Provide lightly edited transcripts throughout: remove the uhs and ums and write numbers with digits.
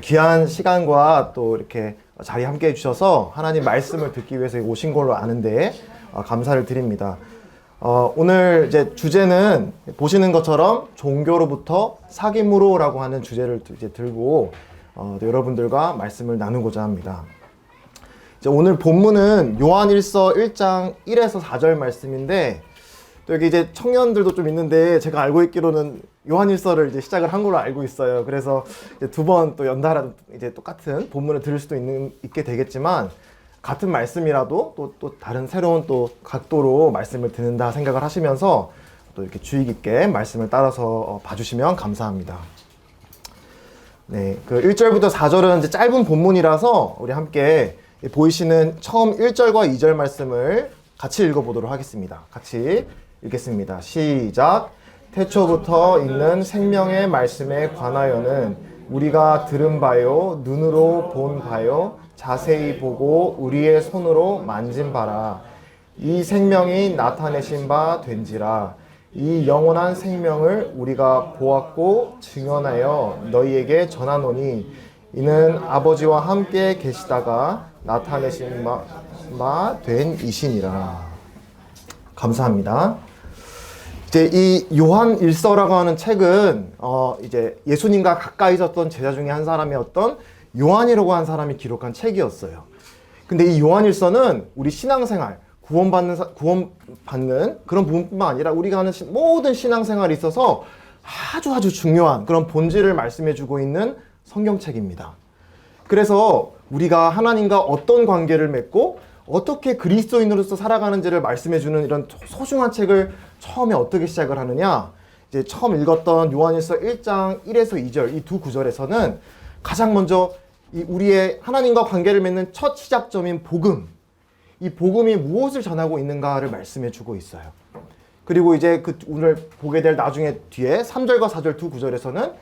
귀한 시간과 또 이렇게 자리 함께 해주셔서 하나님 말씀을 듣기 위해서 오신 걸로 아는데 감사를 드립니다. 오늘 이제 주제는 보시는 것처럼 종교로부터 사귐으로라고 하는 주제를 이제 들고 여러분들과 말씀을 나누고자 합니다. 이제 오늘 본문은 요한일서 1장 1에서 4절 말씀인데 또 여기 이제 청년들도 좀 있는데 제가 알고 있기로는 요한일서를 이제 시작을 한 걸로 알고 있어요. 그래서 두 번 또 연달아 이제 똑같은 본문을 들을 수도 있게 되겠지만 같은 말씀이라도 또 다른 새로운 또 각도로 말씀을 듣는다 생각을 하시면서 또 이렇게 주의 깊게 말씀을 따라서 봐주시면 감사합니다. 네, 그 1절부터 4절은 이제 짧은 본문이라서 우리 함께 보이시는 처음 1절과 2절 말씀을 같이 읽어보도록 하겠습니다. 같이 읽겠습니다. 시작. 태초부터 있는 생명의 말씀에 관하여는 우리가 들은 바요, 눈으로 본 바요, 자세히 보고 우리의 손으로 만진 바라. 이 생명이 나타내신 바 된지라. 이 영원한 생명을 우리가 보았고 증언하여 너희에게 전하노니 이는 아버지와 함께 계시다가 나타내신 바 된 이시니라. 감사합니다. 이제 이 요한일서라고 하는 책은 이제 예수님과 가까이 있었던 제자 중에 한 사람이었던 요한이라고 한 사람이 기록한 책이었어요. 근데 이 요한일서는 우리 신앙생활, 구원받는 그런 부분뿐만 아니라 우리가 하는 모든 신앙생활에 있어서 아주 중요한 그런 본질을 말씀해주고 있는 성경책입니다. 그래서 우리가 하나님과 어떤 관계를 맺고 어떻게 그리스도인으로서 살아가는지를 말씀해주는 이런 소중한 책을 처음에 어떻게 시작을 하느냐, 이제 처음 읽었던 요한일서 1장 1에서 2절 이 두 구절에서는 가장 먼저 우리의 하나님과 관계를 맺는 첫 시작점인 복음, 이 복음이 무엇을 전하고 있는가를 말씀해주고 있어요. 그리고 이제 오늘 보게 될 나중에 뒤에 3절과 4절 두 구절에서는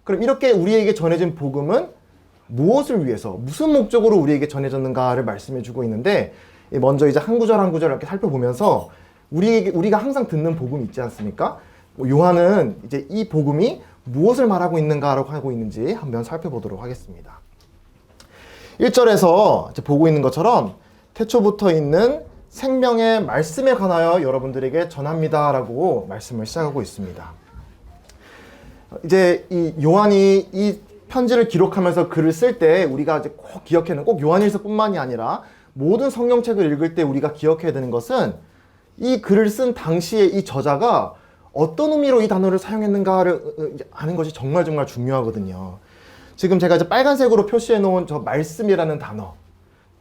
그럼 이렇게 우리에게 전해진 복음은 무엇을 위해서, 무슨 목적으로 우리에게 전해졌는가를 말씀해주고 있는데, 먼저 이제 한 구절 한 구절 이렇게 살펴보면서 우리가 항상 듣는 복음이 있지 않습니까? 요한은 이제 이 복음이 무엇을 말하고 있는가라고 하고 있는지 한번 살펴보도록 하겠습니다. 1절에서 이제 보고 있는 것처럼 태초부터 있는 생명의 말씀에 관하여 여러분들에게 전합니다라고 말씀을 시작하고 있습니다. 이제 이 요한이 이 편지를 기록하면서 글을 쓸 때 우리가 이제 꼭 기억해야 하는, 꼭 요한일서뿐만이 아니라 모든 성경책을 읽을 때 우리가 기억해야 되는 것은 이 글을 쓴 당시에 이 저자가 어떤 의미로 이 단어를 사용했는가를 아는 것이 정말 중요하거든요. 지금 제가 이제 빨간색으로 표시해 놓은 저 말씀이라는 단어,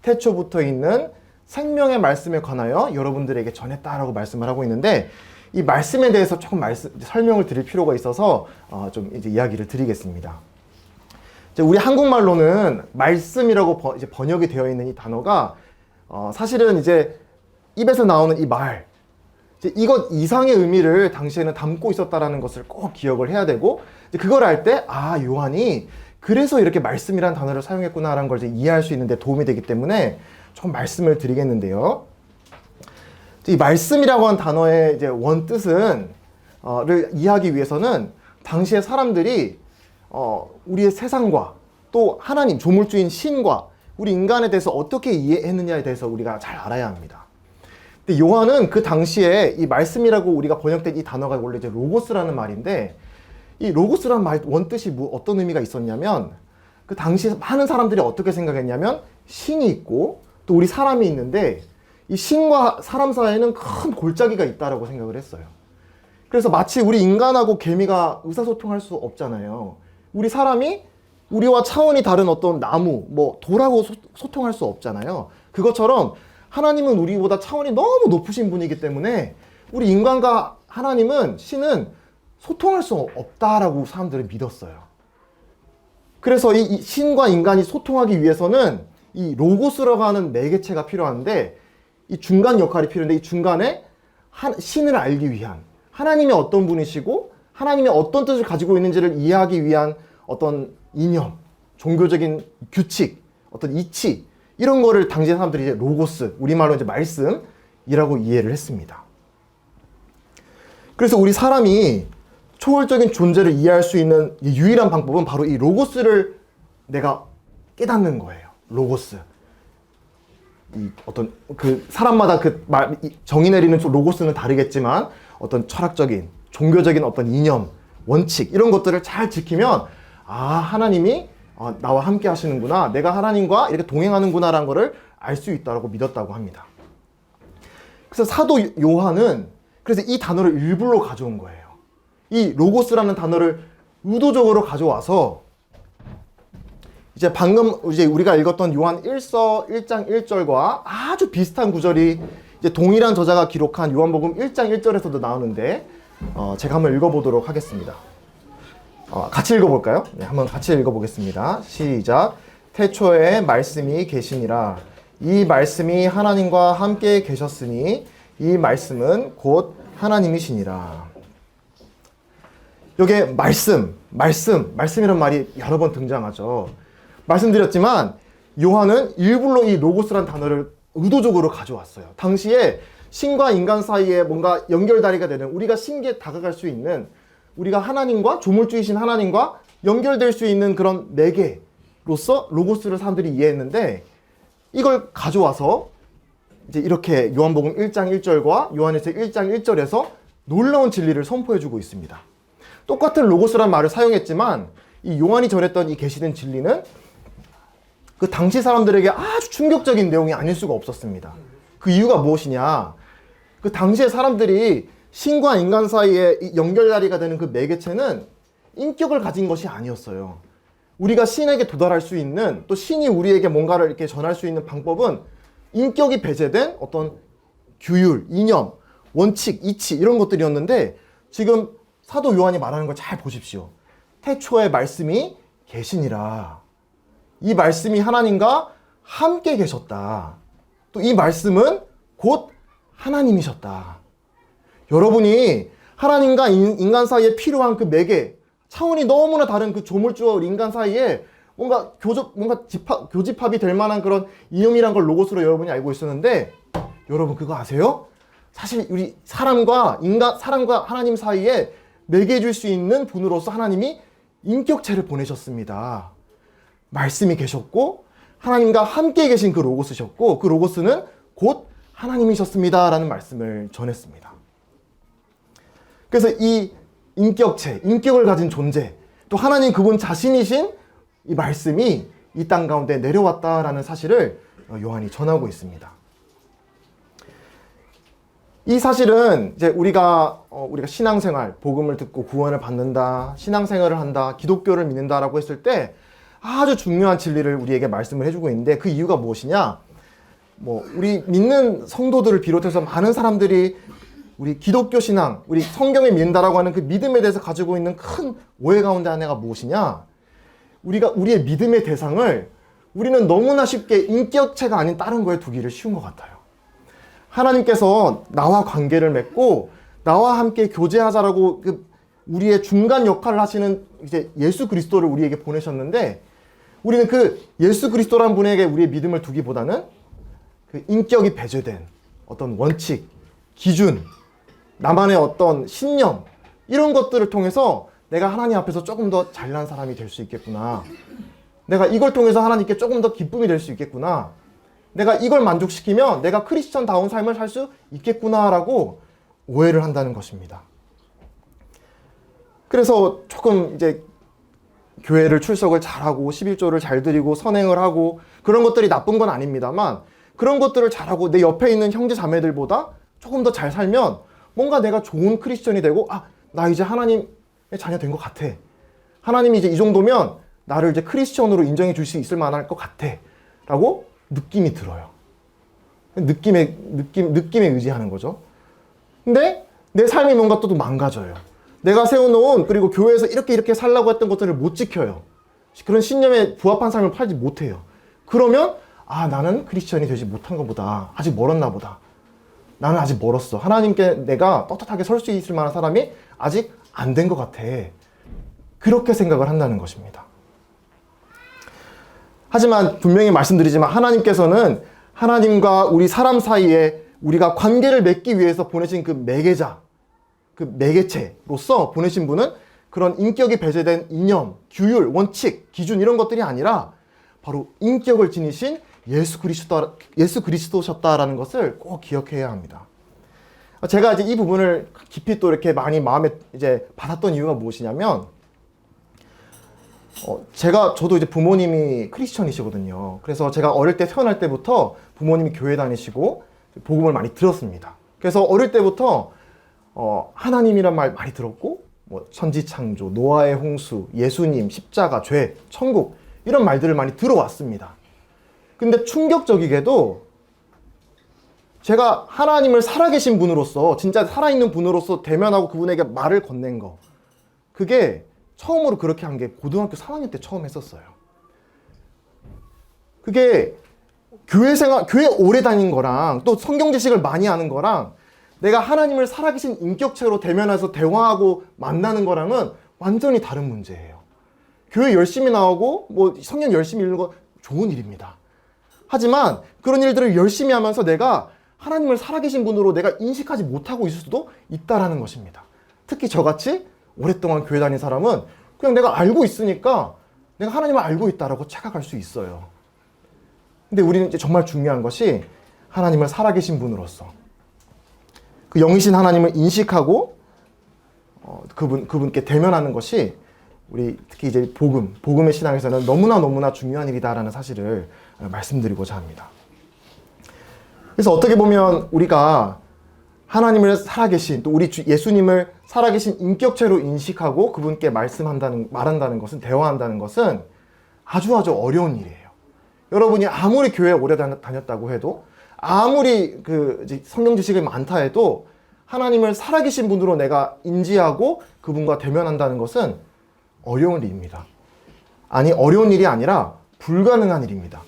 태초부터 있는 생명의 말씀에 관하여 여러분들에게 전했다라고 말씀을 하고 있는데, 이 말씀에 대해서 조금 설명을 드릴 필요가 있어서 좀 이제 이야기를 드리겠습니다. 우리 한국말로는 말씀이라고 이제 번역이 되어 있는 이 단어가 사실은 이제 입에서 나오는 이 말, 이것 이상의 의미를 당시에는 담고 있었다라는 것을 꼭 기억을 해야 되고, 그걸 알 때 요한이 그래서 이렇게 말씀이라는 단어를 사용했구나라는 걸 이제 이해할 수 있는 데 도움이 되기 때문에 좀 말씀을 드리겠는데요. 이 말씀이라고 한 단어의 이제 원 뜻은 를 이해하기 위해서는 당시의 사람들이 우리의 세상과 또 하나님, 조물주인 신과 우리 인간에 대해서 어떻게 이해했느냐에 대해서 우리가 잘 알아야 합니다. 근데 요한은 그 당시에 이 말씀이라고 우리가 번역된 이 단어가 원래 이제 로고스라는 말인데, 이 로고스라는 말 원뜻이 어떤 의미가 있었냐면, 그 당시에 많은 사람들이 어떻게 생각했냐면 신이 있고 또 우리 사람이 있는데 이 신과 사람 사이에는 큰 골짜기가 있다라고 생각을 했어요. 그래서 마치 우리 인간하고 개미가 의사소통할 수 없잖아요. 우리 사람이 우리와 차원이 다른 어떤 나무, 돌하고 소통할 수 없잖아요. 그것처럼 하나님은 우리보다 차원이 너무 높으신 분이기 때문에 우리 인간과 하나님은, 신은 소통할 수 없다라고 사람들은 믿었어요. 그래서 이 신과 인간이 소통하기 위해서는 이 로고스라고 하는 매개체가 필요한데, 이 중간 역할이 필요한데, 이 중간에 신을 알기 위한, 하나님이 어떤 분이시고 하나님이 어떤 뜻을 가지고 있는지를 이해하기 위한 어떤 이념, 종교적인 규칙, 어떤 이치, 이런 거를 당시 사람들이 이제 로고스, 우리말로 이제 말씀이라고 이해를 했습니다. 그래서 우리 사람이 초월적인 존재를 이해할 수 있는 유일한 방법은 바로 이 로고스를 내가 깨닫는 거예요. 로고스. 이 어떤 그 사람마다 정의 내리는 로고스는 다르겠지만 어떤 철학적인, 종교적인 어떤 이념, 원칙 이런 것들을 잘 지키면 하나님이 나와 함께 하시는구나, 내가 하나님과 이렇게 동행하는구나라는 것을 알 수 있다고 믿었다고 합니다. 그래서 사도 요한은 그래서 이 단어를 일부러 가져온 거예요. 이 로고스라는 단어를 의도적으로 가져와서 이제 방금 우리가 읽었던 요한 1서 1장 1절과 아주 비슷한 구절이 이제 동일한 저자가 기록한 요한복음 1장 1절에서도 나오는데 제가 한번 읽어보도록 하겠습니다. 같이 읽어볼까요? 네, 한번 같이 읽어보겠습니다. 시작. 태초에 말씀이 계시니라. 이 말씀이 하나님과 함께 계셨으니 이 말씀은 곧 하나님이시니라. 여기에 말씀이란 말이 여러 번 등장하죠. 말씀드렸지만 요한은 일부러 이 로고스란 단어를 의도적으로 가져왔어요. 당시에 신과 인간 사이에 뭔가 연결다리가 되는, 우리가 신께 다가갈 수 있는, 우리가 하나님과, 조물주이신 하나님과 연결될 수 있는 그런 매개로서 로고스를 사람들이 이해했는데, 이걸 가져와서 이제 이렇게 요한복음 1장 1절과 요한에서 1장 1절에서 놀라운 진리를 선포해주고 있습니다. 똑같은 로고스란 말을 사용했지만 이 요한이 전했던 이 계시된 진리는 그 당시 사람들에게 아주 충격적인 내용이 아닐 수가 없었습니다. 그 이유가 무엇이냐? 그 당시의 사람들이 신과 인간 사이에 연결다리가 되는 그 매개체는 인격을 가진 것이 아니었어요. 우리가 신에게 도달할 수 있는, 또 신이 우리에게 뭔가를 이렇게 전할 수 있는 방법은 인격이 배제된 어떤 규율, 이념, 원칙, 이치 이런 것들이었는데, 지금 사도 요한이 말하는 걸 잘 보십시오. 태초에 말씀이 계시니라. 이 말씀이 하나님과 함께 계셨다. 또 이 말씀은 곧 하나님이셨다. 여러분이 하나님과 인간 사이에 필요한 그 매개, 차원이 너무나 다른 그 조물주와 인간 사이에 뭔가 교집합이 될 만한 그런 이념이란 걸 로고스로 여러분이 알고 있었는데, 여러분 그거 아세요? 사실 우리 사람과 하나님 사이에 매개해 줄 수 있는 분으로서 하나님이 인격체를 보내셨습니다. 말씀이 계셨고 하나님과 함께 계신 그 로고스셨고, 그 로고스는 곧 하나님이셨습니다 라는 말씀을 전했습니다. 그래서 이 인격체, 인격을 가진 존재, 또 하나님 그분 자신이신 이 말씀이 이 땅 가운데 내려왔다라는 사실을 요한이 전하고 있습니다. 이 사실은 이제 우리가 신앙생활, 복음을 듣고 구원을 받는다, 신앙생활을 한다, 기독교를 믿는다라고 했을 때 아주 중요한 진리를 우리에게 말씀을 해주고 있는데, 그 이유가 무엇이냐? 우리 믿는 성도들을 비롯해서 많은 사람들이 우리 기독교 신앙, 우리 성경을 믿는다라고 하는 그 믿음에 대해서 가지고 있는 큰 오해 가운데 하나가 무엇이냐? 우리의 믿음의 대상을 우리는 너무나 쉽게 인격체가 아닌 다른 거에 두기를 쉬운 것 같아요. 하나님께서 나와 관계를 맺고 나와 함께 교제하자라고 우리의 중간 역할을 하시는 이제 예수 그리스도를 우리에게 보내셨는데, 우리는 그 예수 그리스도라는 분에게 우리의 믿음을 두기보다는 그 인격이 배제된 어떤 원칙, 기준, 나만의 어떤 신념, 이런 것들을 통해서 내가 하나님 앞에서 조금 더 잘난 사람이 될 수 있겠구나, 내가 이걸 통해서 하나님께 조금 더 기쁨이 될 수 있겠구나, 내가 이걸 만족시키면 내가 크리스천다운 삶을 살 수 있겠구나라고 오해를 한다는 것입니다. 그래서 조금 이제 교회를 출석을 잘하고 11조를 잘 드리고 선행을 하고 그런 것들이 나쁜 건 아닙니다만, 그런 것들을 잘하고 내 옆에 있는 형제 자매들보다 조금 더 잘 살면 뭔가 내가 좋은 크리스천이 되고, 나 이제 하나님의 자녀 된 것 같아, 하나님이 이제 이 정도면 나를 이제 크리스천으로 인정해 줄 수 있을 만할 것 같아 라고 느낌이 들어요. 느낌에 의지하는 거죠. 근데 내 삶이 뭔가 또 망가져요. 내가 세워놓은, 그리고 교회에서 이렇게 살라고 했던 것들을 못 지켜요. 그런 신념에 부합한 삶을 살지 못해요. 그러면 나는 크리스천이 되지 못한 것보다 아직 멀었나 보다, 나는 아직 멀었어, 하나님께 내가 떳떳하게 설 수 있을 만한 사람이 아직 안 된 것 같아, 그렇게 생각을 한다는 것입니다. 하지만 분명히 말씀드리지만 하나님께서는 하나님과 우리 사람 사이에 우리가 관계를 맺기 위해서 보내신 그 매개자, 그 매개체로서 보내신 분은 그런 인격이 배제된 이념, 규율, 원칙, 기준 이런 것들이 아니라 바로 인격을 지니신 예수 그리스도셨다라는 것을 꼭 기억해야 합니다. 제가 이제 이 부분을 깊이 또 이렇게 많이 마음에 이제 받았던 이유가 무엇이냐면, 저도 이제 부모님이 크리스천이시거든요. 그래서 제가 어릴 때 태어날 때부터 부모님이 교회 다니시고 복음을 많이 들었습니다. 그래서 어릴 때부터 하나님이란 말 많이 들었고, 뭐 천지창조, 노아의 홍수, 예수님, 십자가, 죄, 천국 이런 말들을 많이 들어왔습니다. 근데 충격적이게도 제가 하나님을 살아계신 분으로서, 진짜 살아있는 분으로서 대면하고 그분에게 말을 건넨 거, 그게 처음으로 그렇게 한 게 고등학교 3학년 때 처음 했었어요. 그게 교회 오래 다닌 거랑 또 성경 지식을 많이 하는 거랑 내가 하나님을 살아계신 인격체로 대면해서 대화하고 만나는 거랑은 완전히 다른 문제예요. 교회 열심히 나오고 뭐 성경 열심히 읽는 거 좋은 일입니다. 하지만 그런 일들을 열심히 하면서 내가 하나님을 살아계신 분으로 내가 인식하지 못하고 있을 수도 있다라는 것입니다. 특히 저같이 오랫동안 교회 다닌 사람은 그냥 내가 알고 있으니까 내가 하나님을 알고 있다라고 착각할 수 있어요. 근데 우리는 이제 정말 중요한 것이 하나님을 살아계신 분으로서 그 영이신 하나님을 인식하고 그분께 대면하는 것이 우리 특히 이제 복음의 신앙에서는 너무나 중요한 일이다라는 사실을 말씀드리고자 합니다. 그래서 어떻게 보면 우리가 하나님을 살아계신, 또 우리 예수님을 살아계신 인격체로 인식하고 그분께 말한다는 것은, 대화한다는 것은 아주 어려운 일이에요. 여러분이 아무리 교회에 오래 다녔다고 해도, 아무리 성경 지식이 많다 해도 하나님을 살아계신 분으로 내가 인지하고 그분과 대면한다는 것은 어려운 일입니다. 아니, 어려운 일이 아니라 불가능한 일입니다.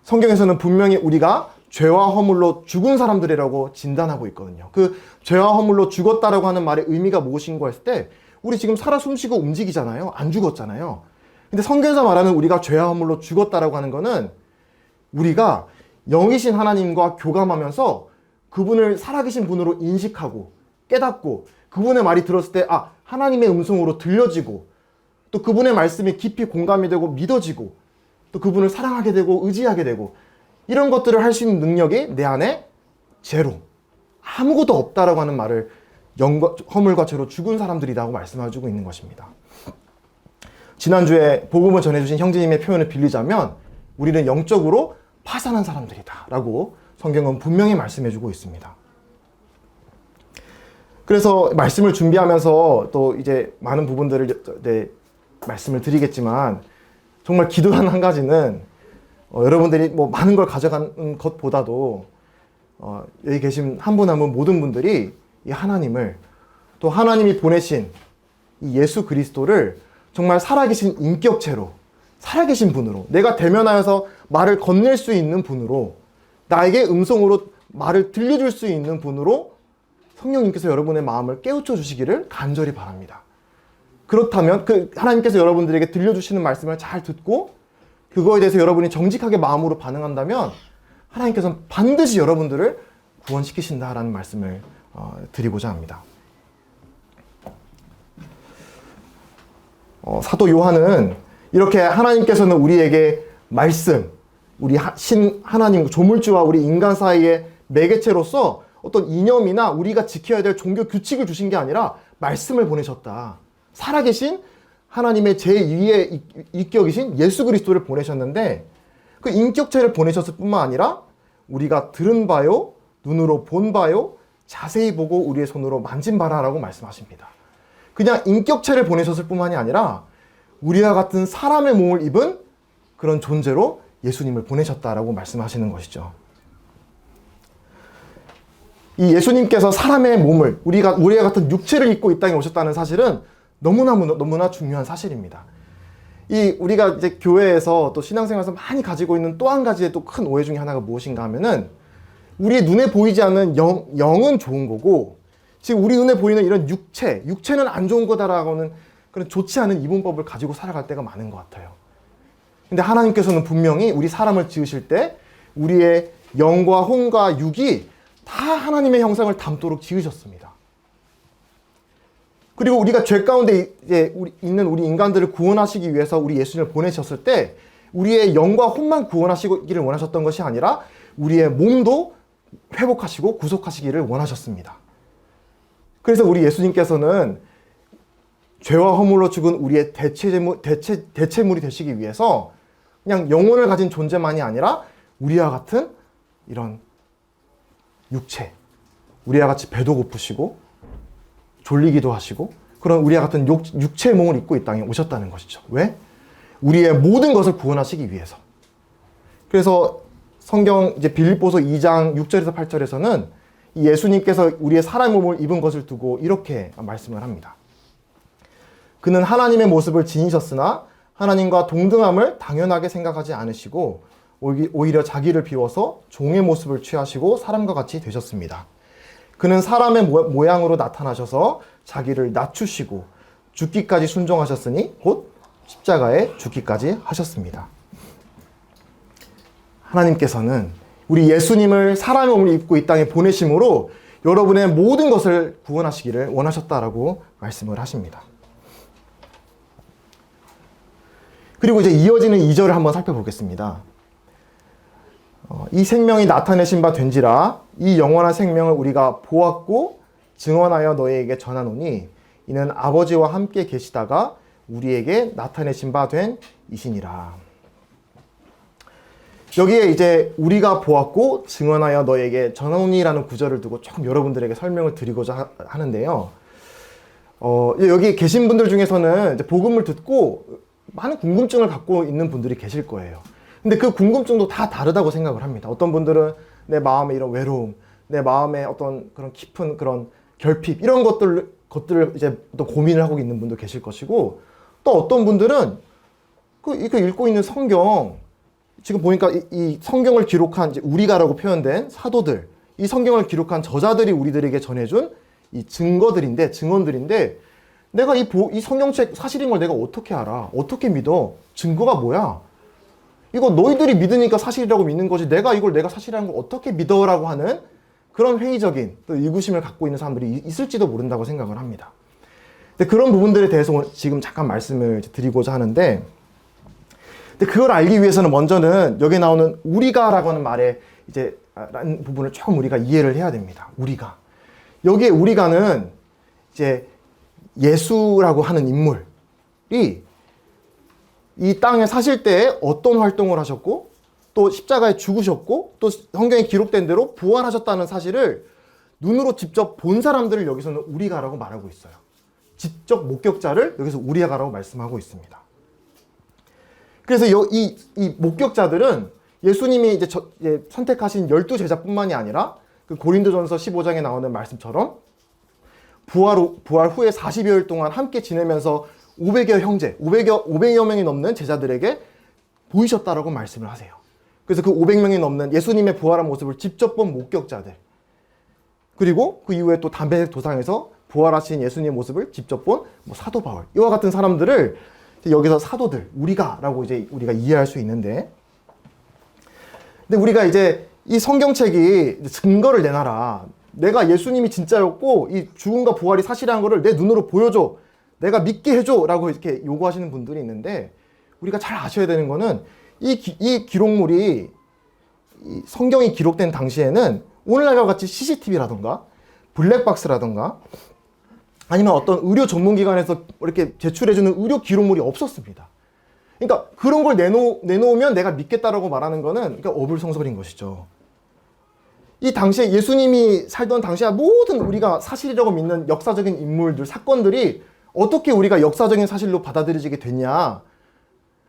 성경에서는 분명히 우리가 죄와 허물로 죽은 사람들이라고 진단하고 있거든요. 그 죄와 허물로 죽었다라고 하는 말의 의미가 무엇인가 했을 때, 우리 지금 살아 숨쉬고 움직이잖아요. 안 죽었잖아요. 근데 성경에서 말하는 우리가 죄와 허물로 죽었다라고 하는 거는 우리가 영이신 하나님과 교감하면서 그분을 살아계신 분으로 인식하고 깨닫고 그분의 말이 들었을 때 하나님의 음성으로 들려지고, 또 그분의 말씀이 깊이 공감이 되고 믿어지고, 또 그분을 사랑하게 되고 의지하게 되고, 이런 것들을 할 수 있는 능력이 내 안에 제로, 아무것도 없다라고 하는 말을 허물과 죄로 죽은 사람들이라고 말씀해주고 있는 것입니다. 지난주에 복음을 전해주신 형제님의 표현을 빌리자면 우리는 영적으로 파산한 사람들이다 라고 성경은 분명히 말씀해주고 있습니다. 그래서 말씀을 준비하면서 또 이제 많은 부분들을 말씀을 드리겠지만, 정말 기도한 한 가지는 여러분들이 뭐 많은 걸 가져가는 것보다도 여기 계신 한 분 한 분 모든 분들이 이 하나님을, 또 하나님이 보내신 이 예수 그리스도를 정말 살아계신 인격체로, 살아계신 분으로, 내가 대면하여서 말을 건넬 수 있는 분으로, 나에게 음성으로 말을 들려줄 수 있는 분으로 성령님께서 여러분의 마음을 깨우쳐 주시기를 간절히 바랍니다. 그렇다면 하나님께서 여러분들에게 들려주시는 말씀을 잘 듣고 그거에 대해서 여러분이 정직하게 마음으로 반응한다면 하나님께서는 반드시 여러분들을 구원시키신다라는 말씀을 드리고자 합니다. 사도 요한은 이렇게 하나님께서는 우리에게 말씀, 우리 하나님, 조물주와 우리 인간 사이의 매개체로서 어떤 이념이나 우리가 지켜야 될 종교 규칙을 주신 게 아니라 말씀을 보내셨다. 살아계신 하나님의 제2의 인격이신 예수 그리스도를 보내셨는데, 그 인격체를 보내셨을 뿐만 아니라 우리가 들은 바요, 눈으로 본 바요, 자세히 보고 우리의 손으로 만진 바라라고 말씀하십니다. 그냥 인격체를 보내셨을 뿐만이 아니라 우리와 같은 사람의 몸을 입은 그런 존재로 예수님을 보내셨다라고 말씀하시는 것이죠. 이 예수님께서 사람의 몸을, 우리와 같은 육체를 입고 이 땅에 오셨다는 사실은 너무나 중요한 사실입니다. 우리가 이제 교회에서 또 신앙생활에서 많이 가지고 있는 또 한 가지의 또 큰 오해 중에 하나가 무엇인가 하면은, 우리의 눈에 보이지 않는 영은 좋은 거고, 지금 우리 눈에 보이는 이런 육체는 안 좋은 거다라고는 그런 좋지 않은 이분법을 가지고 살아갈 때가 많은 것 같아요. 근데 하나님께서는 분명히 우리 사람을 지으실 때 우리의 영과 혼과 육이 다 하나님의 형상을 담도록 지으셨습니다. 그리고 우리가 죄 가운데 이제 있는 우리 인간들을 구원하시기 위해서 우리 예수님을 보내셨을 때 우리의 영과 혼만 구원하시기를 원하셨던 것이 아니라 우리의 몸도 회복하시고 구속하시기를 원하셨습니다. 그래서 우리 예수님께서는 죄와 허물로 죽은 우리의 대체물이 되시기 위해서 그냥 영혼을 가진 존재만이 아니라 우리와 같은 이런 육체, 우리와 같이 배도 고프시고 졸리기도 하시고 그런 우리와 같은 육체의 몸을 입고 이 땅에 오셨다는 것이죠. 왜? 우리의 모든 것을 구원하시기 위해서. 그래서 성경 이제 빌립보서 2장 6절에서 8절에서는 예수님께서 우리의 사람 몸을 입은 것을 두고 이렇게 말씀을 합니다. 그는 하나님의 모습을 지니셨으나 하나님과 동등함을 당연하게 생각하지 않으시고 오히려 자기를 비워서 종의 모습을 취하시고 사람과 같이 되셨습니다. 그는 사람의 모양으로 나타나셔서 자기를 낮추시고 죽기까지 순종하셨으니 곧 십자가에 죽기까지 하셨습니다. 하나님께서는 우리 예수님을 사람의 몸을 입고 이 땅에 보내심으로 여러분의 모든 것을 구원하시기를 원하셨다라고 말씀을 하십니다. 그리고 이제 이어지는 2절을 한번 살펴보겠습니다. 이 생명이 나타내신 바 된지라 이 영원한 생명을 우리가 보았고 증언하여 너희에게 전하노니 이는 아버지와 함께 계시다가 우리에게 나타내신 바 된 이시니라. 여기에 이제 우리가 보았고 증언하여 너희에게 전하노니라는 구절을 두고 조금 여러분들에게 설명을 드리고자 하는데요. 여기 계신 분들 중에서는 이제 복음을 듣고 많은 궁금증을 갖고 있는 분들이 계실 거예요. 근데 그 궁금증도 다 다르다고 생각을 합니다. 어떤 분들은 내 마음의 이런 외로움, 내 마음의 어떤 그런 깊은 그런 결핍, 이런 것들을 이제 또 고민을 하고 있는 분도 계실 것이고, 또 어떤 분들은 이거 읽고 있는 성경, 지금 보니까 이 성경을 기록한 이제 우리가라고 표현된 사도들, 이 성경을 기록한 저자들이 우리들에게 전해준 이 증언들인데, 내가 이 성경책 사실인 걸 내가 어떻게 알아? 어떻게 믿어? 증거가 뭐야? 이거 너희들이 믿으니까 사실이라고 믿는 거지 내가 이걸 내가 사실이라는 걸 어떻게 믿어라고 하는 그런 회의적인 또 의구심을 갖고 있는 사람들이 있을지도 모른다고 생각을 합니다. 근데 그런 부분들에 대해서 지금 잠깐 말씀을 드리고자 하는데, 근데 그걸 알기 위해서는 먼저는 여기 나오는 우리가라고 하는 말에 이제 라는 부분을 조금 우리가 이해를 해야 됩니다. 우리가. 여기에 우리가는 이제 예수라고 하는 인물이 이 땅에 사실 때 어떤 활동을 하셨고 또 십자가에 죽으셨고 또 성경에 기록된 대로 부활하셨다는 사실을 눈으로 직접 본 사람들을 여기서는 우리가라고 말하고 있어요. 직접 목격자를 여기서 우리가라고 말씀하고 있습니다. 그래서 이 목격자들은 예수님이 이제 선택하신 12제자뿐만이 아니라 그 고린도전서 15장에 나오는 말씀처럼 부활 후에 40여일 동안 함께 지내면서 500여 형제, 500여 명이 넘는 제자들에게 보이셨다라고 말씀을 하세요. 그래서 그 500명이 넘는 예수님의 부활한 모습을 직접 본 목격자들, 그리고 그 이후에 또 담배색 도상에서 부활하신 예수님의 모습을 직접 본 사도 바울, 이와 같은 사람들을 여기서 사도들, 우리가라고 이제 우리가 이해할 수 있는데, 근데 우리가 이제 이 성경책이 증거를 내놔라, 내가 예수님이 진짜였고 이 죽음과 부활이 사실이라는 것을 내 눈으로 보여줘, 내가 믿게 해줘 라고 이렇게 요구하시는 분들이 있는데, 우리가 잘 아셔야 되는 거는 이 기록물이 이 성경이 기록된 당시에는 오늘날과 같이 CCTV라던가 블랙박스라던가 아니면 어떤 의료 전문기관에서 이렇게 제출해주는 의료 기록물이 없었습니다. 그러니까 그런 걸 내놓으면 내가 믿겠다라고 말하는 거는 그러니까 어불성설인 것이죠. 이 당시에 예수님이 살던 당시에 모든 우리가 사실이라고 믿는 역사적인 인물들, 사건들이 어떻게 우리가 역사적인 사실로 받아들여지게 됐냐?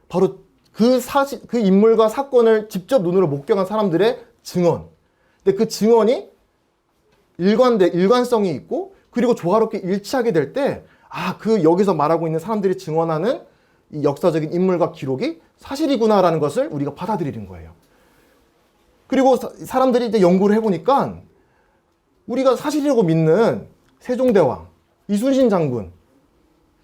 바로 그 인물과 사건을 직접 눈으로 목격한 사람들의 증언. 근데 그 증언이 일관성이 있고, 그리고 조화롭게 일치하게 될 때, 여기서 말하고 있는 사람들이 증언하는 이 역사적인 인물과 기록이 사실이구나라는 것을 우리가 받아들이는 거예요. 그리고 사람들이 이제 연구를 해보니까 우리가 사실이라고 믿는 세종대왕, 이순신 장군,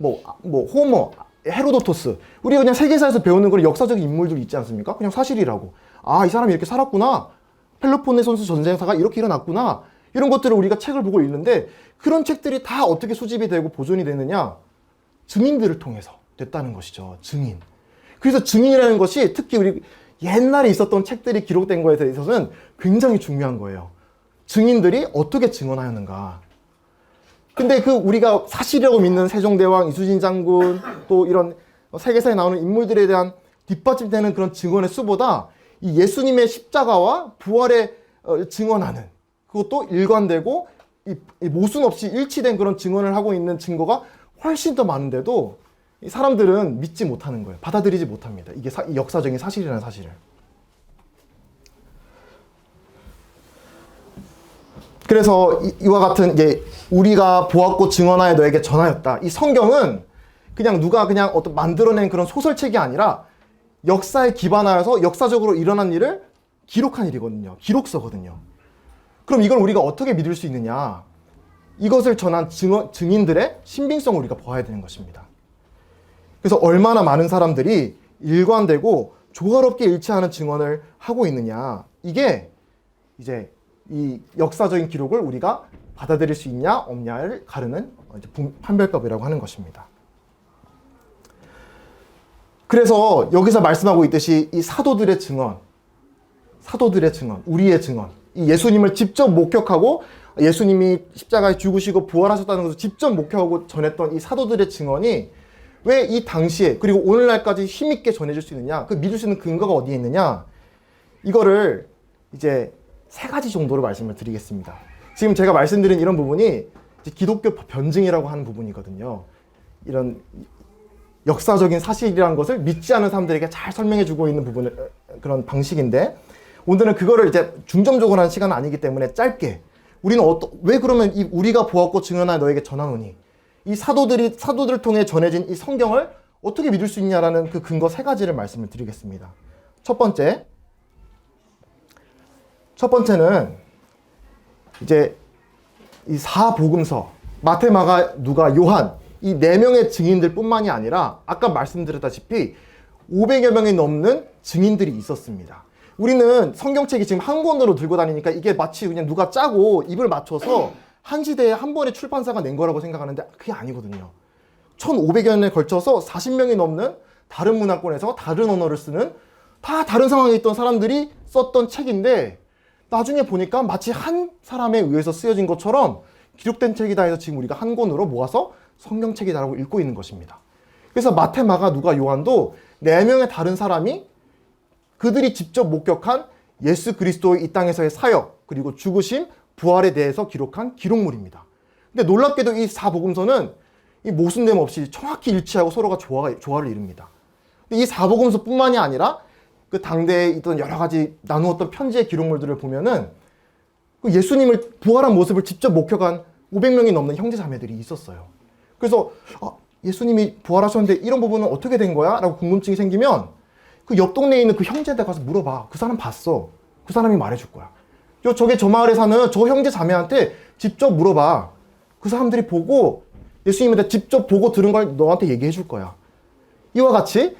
호머, 헤로도토스, 우리가 그냥 세계사에서 배우는 그런 역사적인 인물들 있지 않습니까? 그냥 사실이라고. 이 사람이 이렇게 살았구나. 펠로폰네소스 전쟁사가 이렇게 일어났구나. 이런 것들을 우리가 책을 보고 읽는데 그런 책들이 다 어떻게 수집이 되고 보존이 되느냐? 증인들을 통해서 됐다는 것이죠. 증인. 그래서 증인이라는 것이 특히 우리 옛날에 있었던 책들이 기록된 거에 대해서는 굉장히 중요한 거예요. 증인들이 어떻게 증언하였는가. 근데 그 우리가 사실이라고 믿는 세종대왕, 이수진 장군, 또 이런 세계사에 나오는 인물들에 대한 뒷받침되는 그런 증언의 수보다 이 예수님의 십자가와 부활에 증언하는, 그것도 일관되고 이 모순 없이 일치된 그런 증언을 하고 있는 증거가 훨씬 더 많은데도 이 사람들은 믿지 못하는 거예요. 받아들이지 못합니다. 이게 역사적인 사실이라는 사실을. 그래서 이와 같은 이제 우리가 보았고 증언하여 너에게 전하였다. 이 성경은 그냥 누가 그냥 어떤 만들어낸 그런 소설책이 아니라 역사에 기반하여서 역사적으로 일어난 일을 기록한 일이거든요. 기록서거든요. 그럼 이걸 우리가 어떻게 믿을 수 있느냐? 이것을 전한 증인들의 신빙성을 우리가 보아야 되는 것입니다. 그래서 얼마나 많은 사람들이 일관되고 조화롭게 일치하는 증언을 하고 있느냐. 이게 이제 이 역사적인 기록을 우리가 받아들일 수 있냐 없냐를 가르는 판별법이라고 하는 것입니다. 그래서 여기서 말씀하고 있듯이 이 사도들의 증언, 우리의 증언, 이 예수님을 직접 목격하고 예수님이 십자가에 죽으시고 부활하셨다는 것을 직접 목격하고 전했던 이 사도들의 증언이 왜 이 당시에 그리고 오늘날까지 힘있게 전해질 수 있느냐, 그 믿을 수 있는 근거가 어디에 있느냐, 이거를 이제 세 가지 정도로 말씀을 드리겠습니다. 지금 제가 말씀드린 이런 부분이 이제 기독교 변증이라고 하는 부분이거든요. 이런 역사적인 사실이라는 것을 믿지 않은 사람들에게 잘 설명해주고 있는 부분을 그런 방식인데, 오늘은 그거를 이제 중점적으로 하는 시간은 아니기 때문에 짧게 우리는 왜 그러면 우리가 보았고 증언하여 너에게 전하노니, 이 사도들을 통해 전해진 이 성경을 어떻게 믿을 수 있냐라는 그 근거 세 가지를 말씀을 드리겠습니다. 첫 번째는 이제 이 사복음서, 마태, 마가, 누가, 요한, 이 네 명의 증인들 뿐만이 아니라 아까 말씀드렸다시피 500여 명이 넘는 증인들이 있었습니다. 우리는 성경책이 지금 한 권으로 들고 다니니까 이게 마치 그냥 누가 짜고 입을 맞춰서 한 시대에 한 번에 출판사가 낸 거라고 생각하는데 그게 아니거든요. 1500여 년에 걸쳐서 40명이 넘는 다른 문화권에서 다른 언어를 쓰는 다 다른 상황에 있던 사람들이 썼던 책인데, 나중에 보니까 마치 한 사람에 의해서 쓰여진 것처럼 기록된 책이다 해서 지금 우리가 한 권으로 모아서 성경책이다라고 읽고 있는 것입니다. 그래서 마태, 마가, 누가, 요한도 4명의 다른 사람이 그들이 직접 목격한 예수 그리스도의 이 땅에서의 사역, 그리고 죽으심, 부활에 대해서 기록한 기록물입니다. 근데 놀랍게도 이 사복음서는 이 모순됨 없이 정확히 일치하고 서로가 조화를 이룹니다. 근데 이 사복음서뿐만이 아니라 그 당대에 있던 여러 가지 나누었던 편지의 기록물들을 보면은 그 예수님을 부활한 모습을 직접 목격한 500명이 넘는 형제 자매들이 있었어요. 그래서 예수님이 부활하셨는데 이런 부분은 어떻게 된 거야? 라고 궁금증이 생기면 그 옆 동네에 있는 그 형제한테 가서 물어봐. 그 사람 봤어. 그 사람이 말해줄 거야. 저게 저 마을에 사는 저 형제 자매한테 직접 물어봐. 그 사람들이 보고 예수님한테 직접 보고 들은 걸 너한테 얘기해 줄 거야. 이와 같이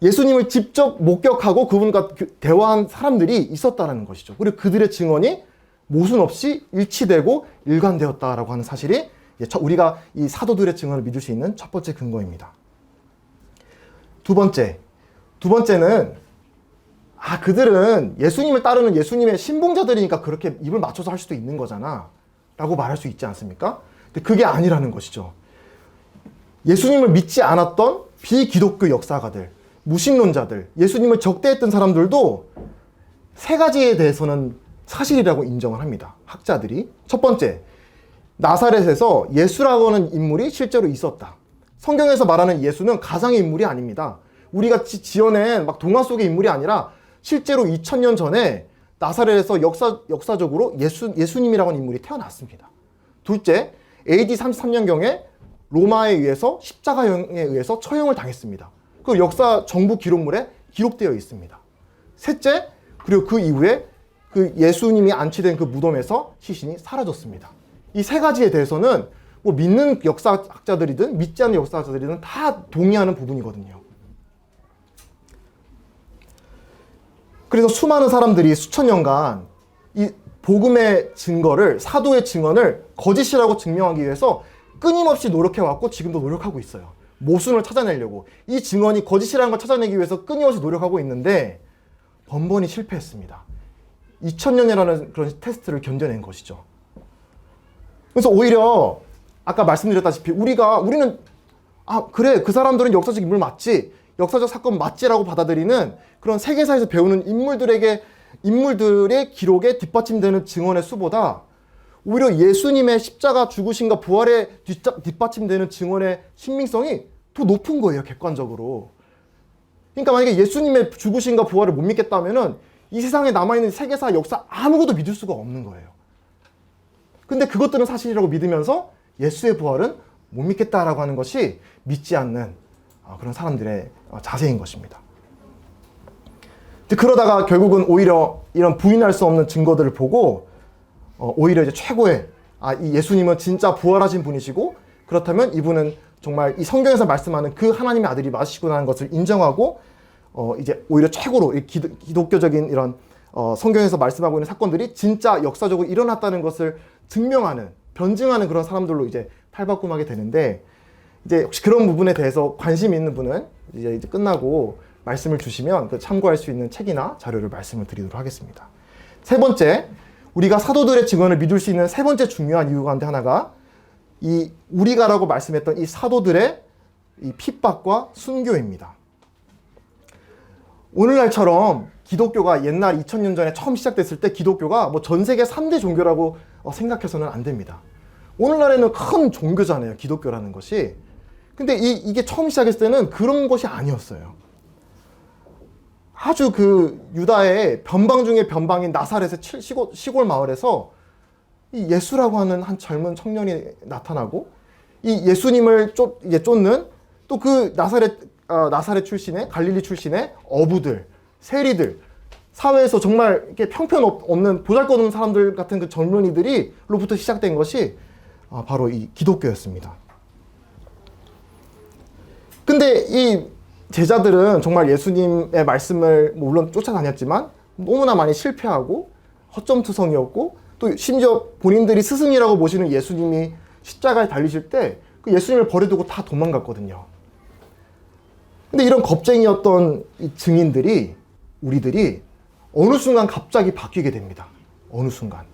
예수님을 직접 목격하고 그분과 대화한 사람들이 있었다는 것이죠. 그리고 그들의 증언이 모순 없이 일치되고 일관되었다라고 하는 사실이 우리가 이 사도들의 증언을 믿을 수 있는 첫 번째 근거입니다. 두 번째는 그들은 예수님을 따르는 예수님의 신봉자들이니까 그렇게 입을 맞춰서 할 수도 있는 거잖아 라고 말할 수 있지 않습니까? 근데 그게 아니라는 것이죠. 예수님을 믿지 않았던 비기독교 역사가들, 무신론자들, 예수님을 적대했던 사람들도 세 가지에 대해서는 사실이라고 인정을 합니다. 학자들이. 첫 번째, 나사렛에서 예수라고 하는 인물이 실제로 있었다. 성경에서 말하는 예수는 가상의 인물이 아닙니다. 우리가 지어낸 막 동화 속의 인물이 아니라 실제로 2000년 전에 나사렛에서 역사적으로 예수님이라고 하는 인물이 태어났습니다. 둘째, AD 33년경에 로마에 의해서 십자가형에 의해서 처형을 당했습니다. 그 역사 정부 기록물에 기록되어 있습니다. 셋째, 그리고 그 이후에 그 예수님이 안치된 그 무덤에서 시신이 사라졌습니다. 이 세 가지에 대해서는 뭐 믿는 역사학자들이든 믿지 않는 역사학자들이든 다 동의하는 부분이거든요. 그래서 수많은 사람들이 수천 년간 복음의 증거를, 사도의 증언을 거짓이라고 증명하기 위해서 끊임없이 노력해왔고 지금도 노력하고 있어요. 모순을 찾아내려고. 이 증언이 거짓이라는 걸 찾아내기 위해서 끊임없이 노력하고 있는데 번번이 실패했습니다. 2000년이라는 그런 테스트를 견뎌낸 것이죠. 그래서 오히려 아까 말씀드렸다시피 우리는 그래, 그 사람들은 역사적 인물 맞지, 역사적 사건 맞지라고 받아들이는 그런 세계사에서 배우는 인물들의 기록에 뒷받침되는 증언의 수보다 오히려 예수님의 십자가 죽으심과 부활에 뒷받침되는 증언의 신빙성이 더 높은 거예요, 객관적으로. 그러니까 만약에 예수님의 죽으심과 부활을 못 믿겠다면은 이 세상에 남아있는 세계사 역사 아무것도 믿을 수가 없는 거예요. 근데 그것들은 사실이라고 믿으면서 예수의 부활은 못 믿겠다라고 하는 것이 믿지 않는 그런 사람들의 자세인 것입니다. 그러다가 결국은 오히려 이런 부인할 수 없는 증거들을 보고 오히려 이제 최고의 이 예수님은 진짜 부활하신 분이시고 그렇다면 이분은 정말 이 성경에서 말씀하는 그 하나님의 아들이 맞으시구나 하는 것을 인정하고 이제 오히려 최고로 기독교적인 이런 성경에서 말씀하고 있는 사건들이 진짜 역사적으로 일어났다는 것을 증명하는, 변증하는 그런 사람들로 이제 탈바꿈하게 되는데, 이제 혹시 그런 부분에 대해서 관심 있는 분은 이제 끝나고 말씀을 주시면 참고할 수 있는 책이나 자료를 말씀을 드리도록 하겠습니다. 세 번째, 우리가 사도들의 증언을 믿을 수 있는 세 번째 중요한 이유 가운데 하나가 이 우리가라고 말씀했던 이 사도들의 이 핍박과 순교입니다. 오늘날처럼 기독교가 옛날 2000년 전에 처음 시작됐을 때 기독교가 뭐 전 세계 3대 종교라고 생각해서는 안 됩니다. 오늘날에는 큰 종교잖아요, 기독교라는 것이. 근데 이게 처음 시작했을 때는 그런 것이 아니었어요. 아주 그 유다의 변방 중에 변방인 나사렛의 시골 마을에서 이 예수라고 하는 한 젊은 청년이 나타나고 이 예수님을 쫓는 또 그 나사렛 출신의, 갈릴리 출신의 어부들, 세리들, 사회에서 정말 이렇게 형편없는 보잘것없는 사람들 같은 그 젊은이들로부터 시작된 것이 바로 이 기독교였습니다. 근데 이 제자들은 정말 예수님의 말씀을 물론 쫓아다녔지만 너무나 많이 실패하고 허점투성이었고 또 심지어 본인들이 스승이라고 보시는 예수님이 십자가에 달리실 때 그 예수님을 버려두고 다 도망갔거든요. 근데 이런 겁쟁이였던 이 증인들이, 우리들이 어느 순간 갑자기 바뀌게 됩니다. 어느 순간.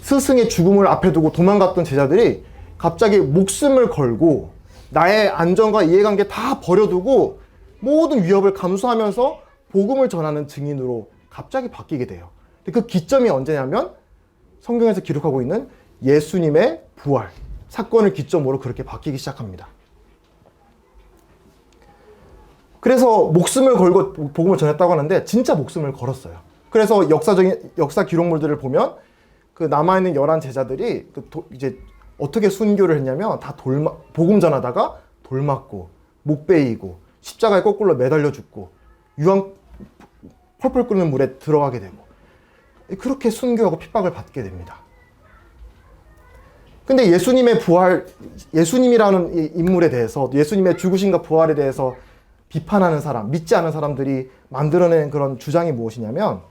스승의 죽음을 앞에 두고 도망갔던 제자들이 갑자기 목숨을 걸고 나의 안전과 이해관계 다 버려두고 모든 위협을 감수하면서 복음을 전하는 증인으로 갑자기 바뀌게 돼요. 근데 그 기점이 언제냐면 성경에서 기록하고 있는 예수님의 부활 사건을 기점으로 그렇게 바뀌기 시작합니다. 그래서 목숨을 걸고 복음을 전했다고 하는데 진짜 목숨을 걸었어요. 그래서 역사 기록물들을 보면 그 남아있는 11 제자들이 이제 어떻게 순교를 했냐면 다 복음 전하다가 돌 맞고 목 베이고 십자가에 거꾸로 매달려 죽고 유황 펄펄 끓는 물에 들어가게 되고 그렇게 순교하고 핍박을 받게 됩니다. 근데 예수님의 부활, 예수님이라는 이 인물에 대해서, 예수님의 죽으심과 부활에 대해서 비판하는 사람, 믿지 않은 사람들이 만들어낸 그런 주장이 무엇이냐면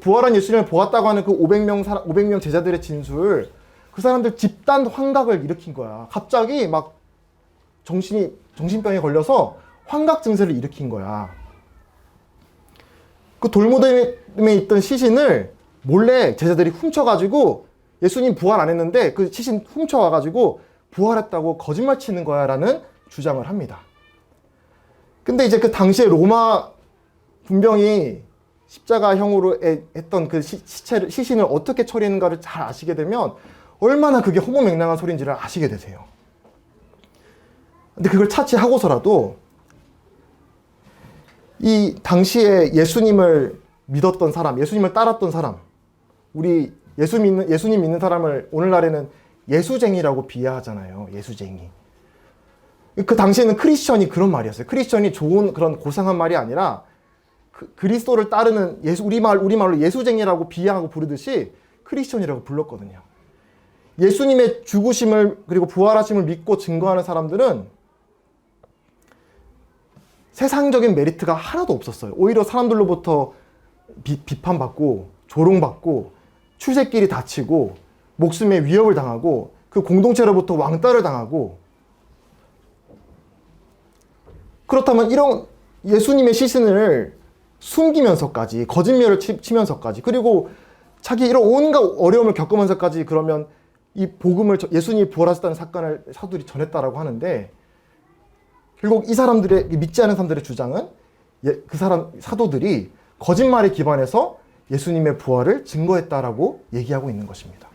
부활한 예수님을 보았다고 하는 그 500명 제자들의 진술, 그 사람들 집단 환각을 일으킨 거야. 갑자기 막 정신병에 걸려서 환각 증세를 일으킨 거야. 그 돌무덤에 있던 시신을 몰래 제자들이 훔쳐가지고 예수님 부활 안 했는데 그 시신 훔쳐와가지고 부활했다고 거짓말 치는 거야 라는 주장을 합니다. 근데 이제 그 당시에 로마 군병이 십자가형으로 했던 그 시신을 어떻게 처리했는가를 잘 아시게 되면 얼마나 그게 허무맹랑한 소리인지를 아시게 되세요. 근데 그걸 차치하고서라도 이 당시에 예수님을 믿었던 사람, 예수님을 따랐던 사람, 우리 예수님 믿는 사람을 오늘날에는 예수쟁이라고 비하하잖아요. 예수쟁이. 그 당시에는 크리스천이 그런 말이었어요. 크리스천이 좋은 그런 고상한 말이 아니라 그리스도를 따르는 우리말로 예수쟁이라고 비하하고 부르듯이 크리스천이라고 불렀거든요. 예수님의 죽으심을 그리고 부활하심을 믿고 증거하는 사람들은 세상적인 메리트가 하나도 없었어요. 오히려 사람들로부터 비판받고 조롱받고 출세길이 닫히고 목숨의 위협을 당하고 그 공동체로부터 왕따를 당하고, 그렇다면 이런 예수님의 시신을 숨기면서까지 거짓말을 치면서까지, 그리고 자기 이런 온갖 어려움을 겪으면서까지 그러면 이 복음을, 예수님이 부활하셨다는 사건을 사도들이 전했다라고 하는데, 결국 이 사람들의, 믿지 않은 사람들의 주장은 그 사도들이 거짓말에 기반해서 예수님의 부활을 증거했다라고 얘기하고 있는 것입니다.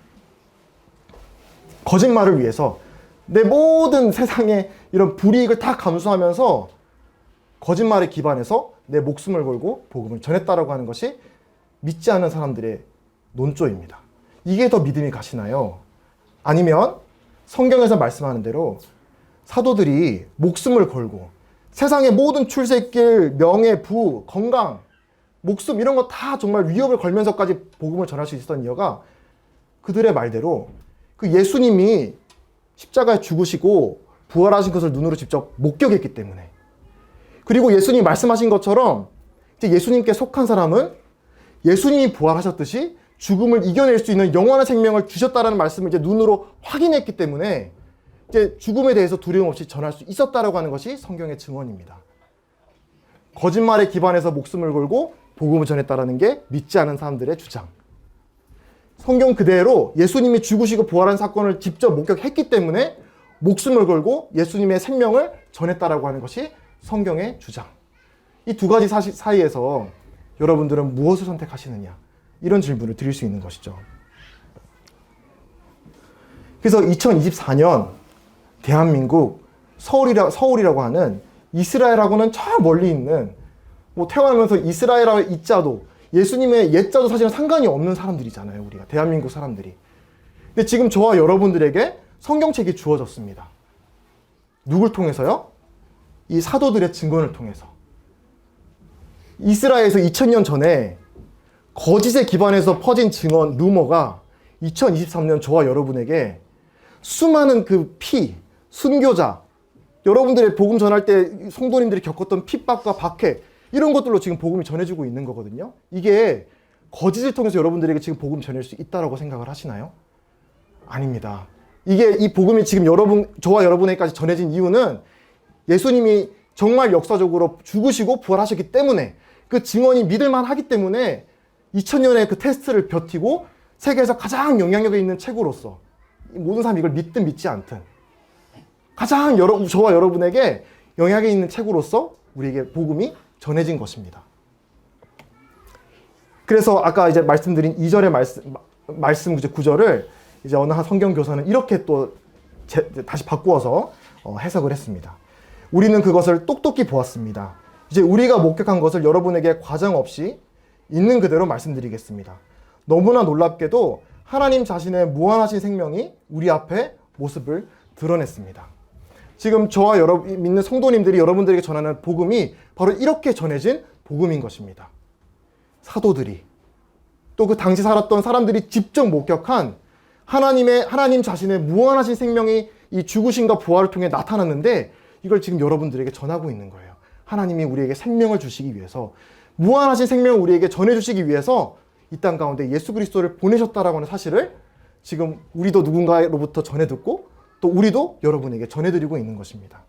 거짓말을 위해서 내 모든 세상의 이런 불이익을 다 감수하면서 거짓말에 기반해서 내 목숨을 걸고 복음을 전했다라고 하는 것이 믿지 않는 사람들의 논조입니다. 이게 더 믿음이 가시나요? 아니면 성경에서 말씀하는 대로 사도들이 목숨을 걸고 세상의 모든 출세길, 명예, 부, 건강, 목숨 이런 거 다 정말 위협을 걸면서까지 복음을 전할 수 있었던 이유가 그들의 말대로 그 예수님이 십자가에 죽으시고 부활하신 것을 눈으로 직접 목격했기 때문에, 그리고 예수님이 말씀하신 것처럼 이제 예수님께 속한 사람은 예수님이 부활하셨듯이 죽음을 이겨낼 수 있는 영원한 생명을 주셨다라는 말씀을 이제 눈으로 확인했기 때문에 이제 죽음에 대해서 두려움 없이 전할 수 있었다라고 하는 것이 성경의 증언입니다. 거짓말에 기반해서 목숨을 걸고 복음을 전했다라는 게 믿지 않은 사람들의 주장. 성경 그대로 예수님이 죽으시고 부활한 사건을 직접 목격했기 때문에 목숨을 걸고 예수님의 생명을 전했다라고 하는 것이 성경의 주장. 이 두 가지 사이에서 여러분들은 무엇을 선택하시느냐, 이런 질문을 드릴 수 있는 것이죠. 그래서 2024년 대한민국 서울이라고 하는 이스라엘하고는 저 멀리 있는, 뭐 태어나면서 이스라엘의 이자도 예수님의 옛자도 사실은 상관이 없는 사람들이잖아요. 우리가 대한민국 사람들이. 근데 지금 저와 여러분들에게 성경책이 주어졌습니다. 누굴 통해서요? 이 사도들의 증언을 통해서. 이스라엘에서 2000년 전에 거짓에 기반해서 퍼진 증언, 루머가 2023년 저와 여러분에게 수많은 그 순교자, 여러분들의 복음 전할 때 성도님들이 겪었던 핍박과 박해, 이런 것들로 지금 복음이 전해지고 있는 거거든요. 이게 거짓을 통해서 여러분들에게 지금 복음 전할 수 있다라고 생각을 하시나요? 아닙니다. 이 복음이 지금 저와 여러분에게까지 전해진 이유는 예수님이 정말 역사적으로 죽으시고 부활하셨기 때문에, 그 증언이 믿을만 하기 때문에 2000년의 그 테스트를 버티고 세계에서 가장 영향력이 있는 책으로서, 모든 사람이 이걸 믿든 믿지 않든 가장 저와 여러분에게 영향이 있는 책으로서 우리에게 복음이 전해진 것입니다. 그래서 아까 이제 말씀드린 2절의 말씀 구절을 이제 어느 한 성경 교사는 이렇게 또 다시 바꾸어서 해석을 했습니다. 우리는 그것을 똑똑히 보았습니다. 이제 우리가 목격한 것을 여러분에게 과장 없이 있는 그대로 말씀드리겠습니다. 너무나 놀랍게도 하나님 자신의 무한하신 생명이 우리 앞에 모습을 드러냈습니다. 지금 저와 믿는 성도님들이 여러분들에게 전하는 복음이 바로 이렇게 전해진 복음인 것입니다. 사도들이, 또 그 당시 살았던 사람들이 직접 목격한 하나님 자신의 무한하신 생명이 이 죽으심과 부활을 통해 나타났는데, 이걸 지금 여러분들에게 전하고 있는 거예요. 하나님이 우리에게 생명을 주시기 위해서, 무한하신 생명을 우리에게 전해주시기 위해서 이 땅 가운데 예수 그리스도를 보내셨다라고 하는 사실을 지금 우리도 누군가로부터 전해 듣고, 또 우리도 여러분에게 전해드리고 있는 것입니다.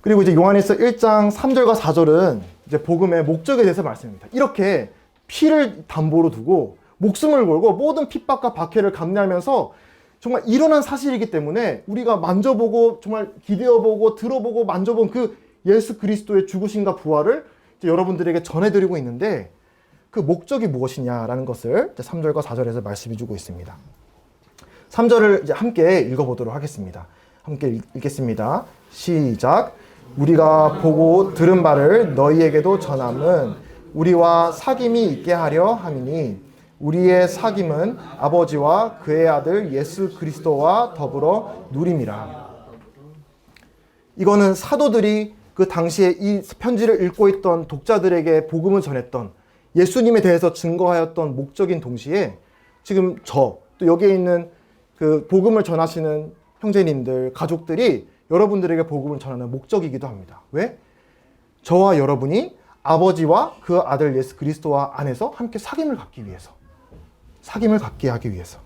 그리고 이제 요한일서 1장 3절과 4절은 이제 복음의 목적에 대해서 말씀합니다. 이렇게 피를 담보로 두고 목숨을 걸고 모든 핍박과 박해를 감내하면서 정말 일어난 사실이기 때문에 우리가 만져보고 정말 기대어보고 들어보고 만져본 그 예수 그리스도의 죽으심과 부활을 이제 여러분들에게 전해드리고 있는데, 그 목적이 무엇이냐라는 것을 3절과 4절에서 말씀해주고 있습니다. 3절을 이제 함께 읽어보도록 하겠습니다. 함께 읽겠습니다. 시작. 우리가 보고 들은 바를 너희에게도 전함은 우리와 사귐이 있게 하려 함이니, 우리의 사귐은 아버지와 그의 아들 예수 그리스도와 더불어 누림이라. 이거는 사도들이 그 당시에 이 편지를 읽고 있던 독자들에게 복음을 전했던, 예수님에 대해서 증거하였던 목적인 동시에 지금 또 여기에 있는 그 복음을 전하시는 형제님들, 가족들이 여러분들에게 복음을 전하는 목적이기도 합니다. 왜? 저와 여러분이 아버지와 그 아들 예수 그리스도와 안에서 함께 사귐을 갖기 위해서, 사귐을 갖게 하기 위해서.